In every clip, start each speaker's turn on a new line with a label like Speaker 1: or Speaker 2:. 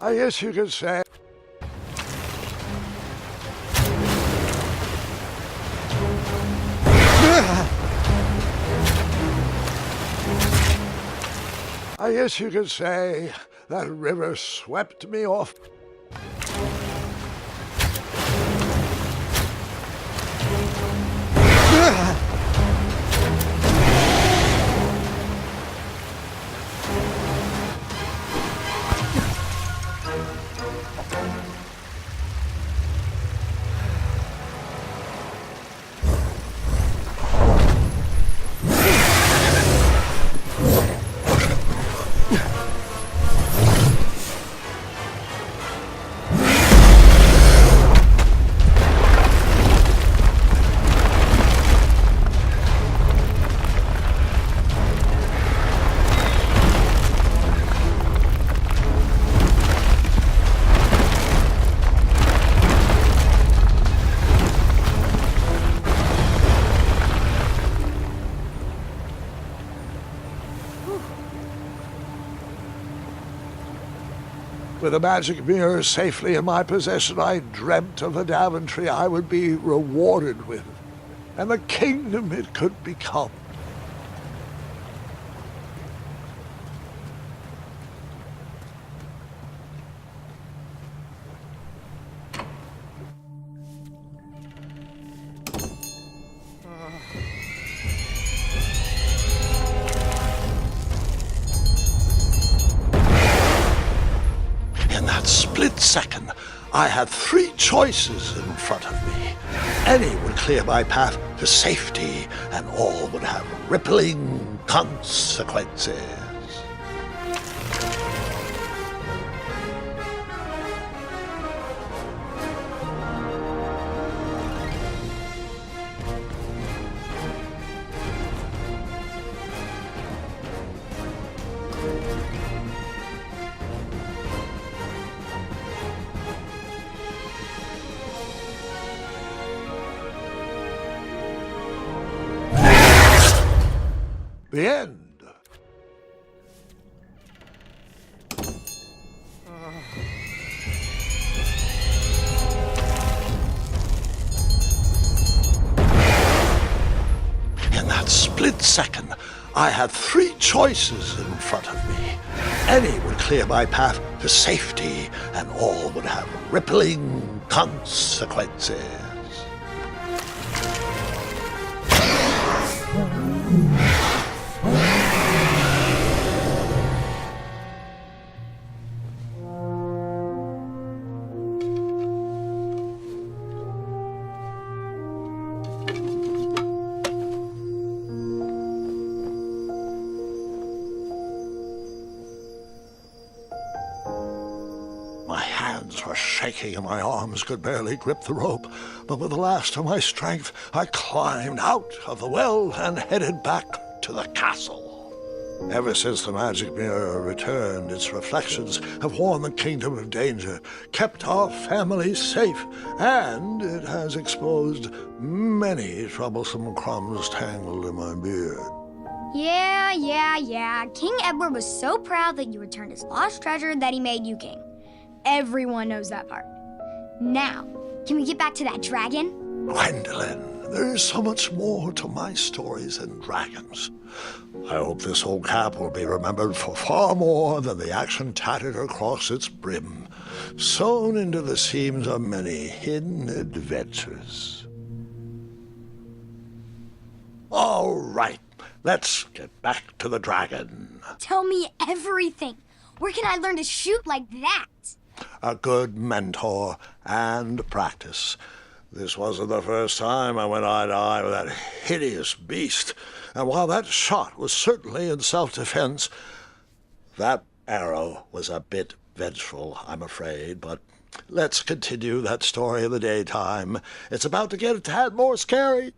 Speaker 1: I guess you could say. I guess you could say that river swept me off. With the magic mirror safely in my possession, I dreamt of the Daventry I would be rewarded with, and the kingdom it could become. In that split second, I had three choices in front of me. Any would clear my path to safety, and all would have rippling consequences. The end. In that split second, I had three choices in front of me. Any would clear my path to safety, and all would have rippling consequences. My hands were shaking and my arms could barely grip the rope, but with the last of my strength, I climbed out of the well and headed back to the castle. Ever since the magic mirror returned, its reflections have warned the kingdom of danger, kept our family safe, and it has exposed many troublesome crumbs tangled in my beard.
Speaker 2: Yeah. King Edward was so proud that you returned his lost treasure that he made you king. Everyone knows that part. Now, can we get back to that dragon?
Speaker 1: Gwendolyn, there is so much more to my stories than dragons. I hope this old cap will be remembered for far more than the action tattered across its brim, sewn into the seams of many hidden adventures. All right, let's get back to the dragon.
Speaker 2: Tell me everything. Where can I learn to shoot like that?
Speaker 1: A good mentor and practice. This wasn't the first time I went eye to eye with that hideous beast, and while that shot was certainly in self-defense, that arrow was a bit vengeful, I'm afraid, but let's continue that story in the daytime. It's about to get a tad more scary.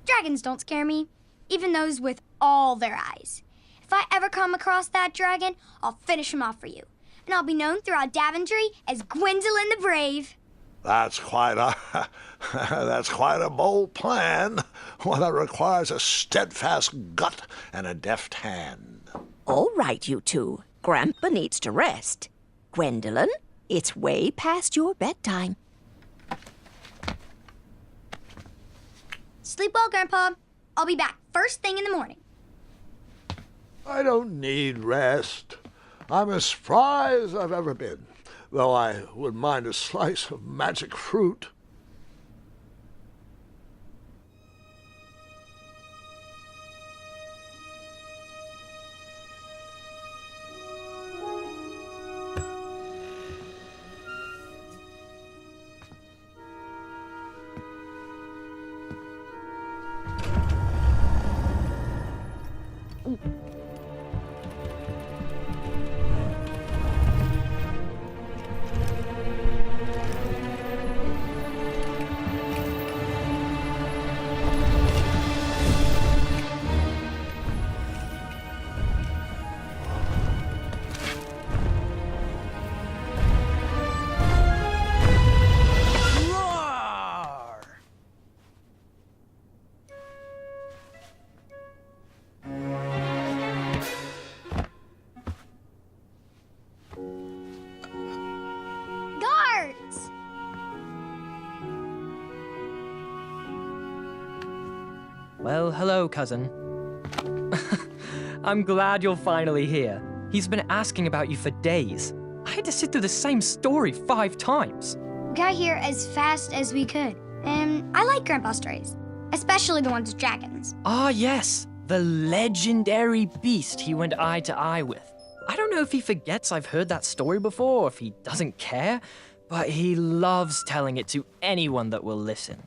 Speaker 2: Dragons don't scare me, even those with all their eyes. If I ever come across that dragon, I'll finish him off for you. And I'll be known throughout Daventry as Gwendolyn the Brave.
Speaker 1: That's quite a bold plan, one that requires a steadfast gut and a deft hand.
Speaker 3: All right, you two. Grandpa needs to rest. Gwendolyn, It's way past your bedtime.
Speaker 2: Sleep well, Grandpa. I'll be back first thing in the morning.
Speaker 1: I don't need rest. I'm as spry as I've ever been, though I wouldn't mind a slice of magic fruit.
Speaker 2: Guards!
Speaker 4: Well, hello, cousin. I'm glad you're finally here. He's been asking about you for days. I had to sit through the same story 5 times.
Speaker 2: We got here as fast as we could. And I like Grandpa's stories, especially the ones with dragons.
Speaker 4: Ah, yes, the legendary beast he went eye to eye with. I don't know if he forgets I've heard that story before or if he doesn't care, but he loves telling it to anyone that will listen.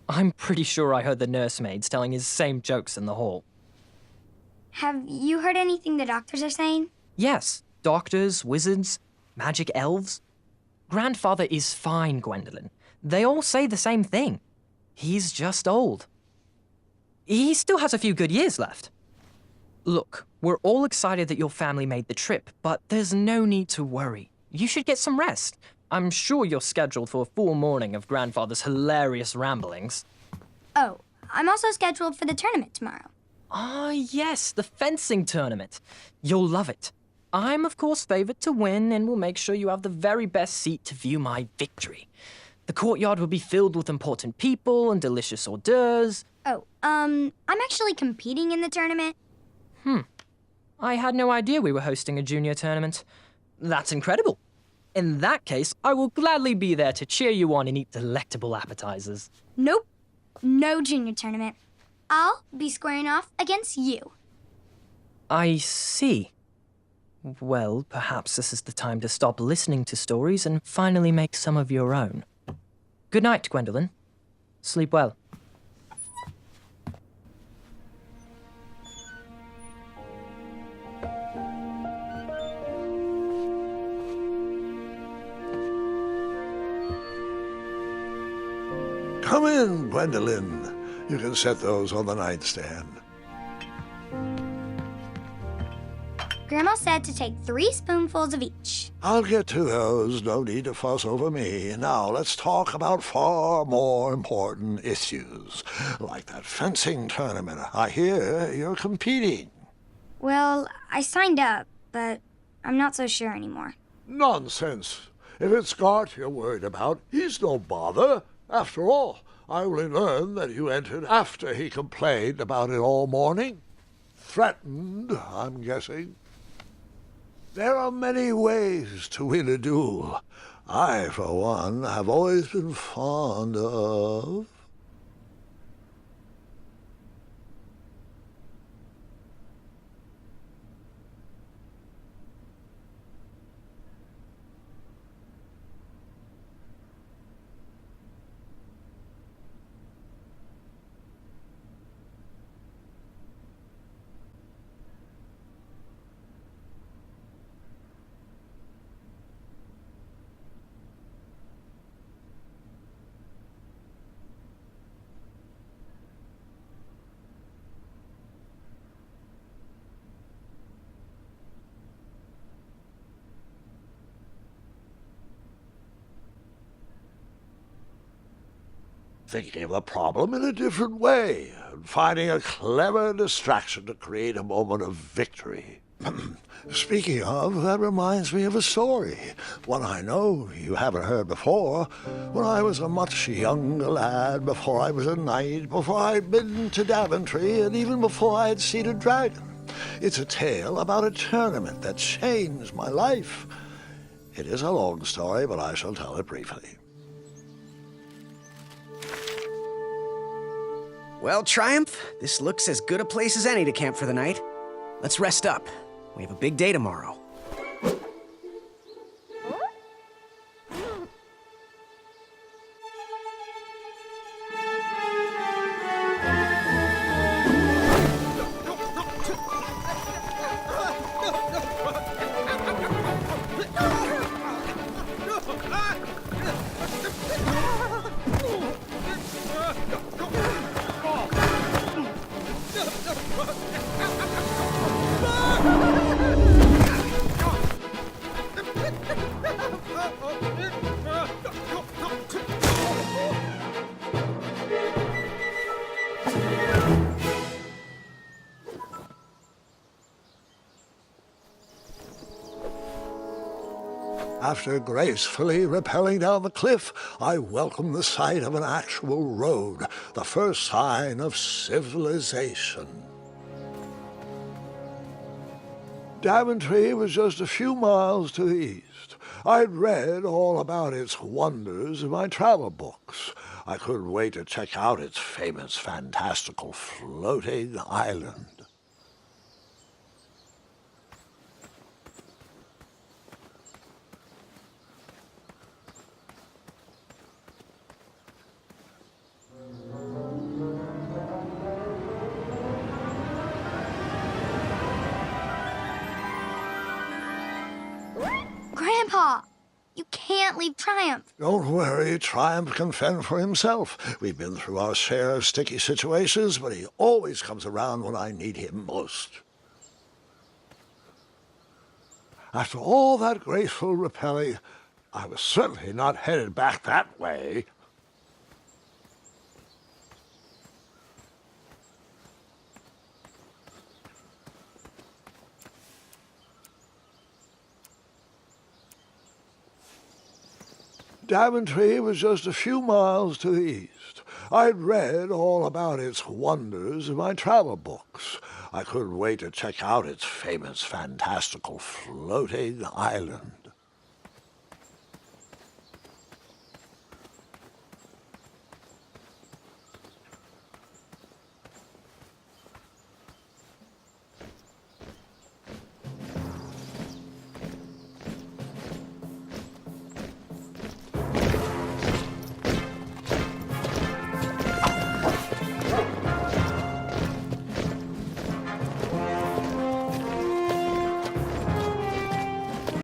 Speaker 4: I'm pretty sure I heard the nursemaids telling his same jokes in the hall.
Speaker 2: Have you heard anything the doctors are saying?
Speaker 4: Yes, doctors, wizards, magic elves. Grandfather is fine, Gwendolyn. They all say the same thing. He's just old. He still has a few good years left. Look, we're all excited that your family made the trip, but there's no need to worry. You should get some rest. I'm sure you're scheduled for a full morning of Grandfather's hilarious ramblings.
Speaker 2: Oh, I'm also scheduled for the tournament tomorrow.
Speaker 4: Ah, yes, the fencing tournament. You'll love it. I'm, of course, favored to win and will make sure you have the very best seat to view my victory. The courtyard will be filled with important people and delicious hors d'oeuvres.
Speaker 2: Oh, I'm actually competing in the tournament.
Speaker 4: I had no idea we were hosting a junior tournament. That's incredible. In that case, I will gladly be there to cheer you on and eat delectable appetizers.
Speaker 2: Nope, no junior tournament. I'll be squaring off against you.
Speaker 4: I see. Well, perhaps this is the time to stop listening to stories and finally make some of your own. Good night, Gwendolyn. Sleep well.
Speaker 1: Come in, Gwendolyn. You can set those on the nightstand.
Speaker 2: Grandma said to take 3 spoonfuls of each.
Speaker 1: I'll get to those. No need to fuss over me. Now, let's talk about far more important issues, like that fencing tournament. I hear you're competing.
Speaker 2: Well, I signed up, but I'm not so sure anymore.
Speaker 1: Nonsense. If it's Gart you're worried about, he's no bother. After all, I only learned that you entered after he complained about it all morning. Threatened, I'm guessing. There are many ways to win a duel. I, for one, have always been fond of... thinking of the problem in a different way, and finding a clever distraction to create a moment of victory. Speaking of, that reminds me of a story. One I know you haven't heard before. When I was a much younger lad, before I was a knight, before I'd been to Daventry, and even before I'd seen a dragon. It's a tale about a tournament that changed my life. It is a long story, but I shall tell it briefly.
Speaker 5: Well, Triumph, this looks as good a place as any to camp for the night. Let's rest up. We have a big day tomorrow.
Speaker 1: After gracefully rappelling down the cliff, I welcomed the sight of an actual road, the first sign of civilization. Daventry was just a few miles to the east. I'd read all about its wonders in my travel books. I couldn't wait to check out its famous, fantastical floating island.
Speaker 2: Grandpa, you can't leave Triumph.
Speaker 1: Don't worry, Triumph can fend for himself. We've been through our share of sticky situations, but he always comes around when I need him most. After all that graceful rappelling, I was certainly not headed back that way. Daventry was just a few miles to the east. I'd read all about its wonders in my travel books. I couldn't wait to check out its famous, fantastical floating island.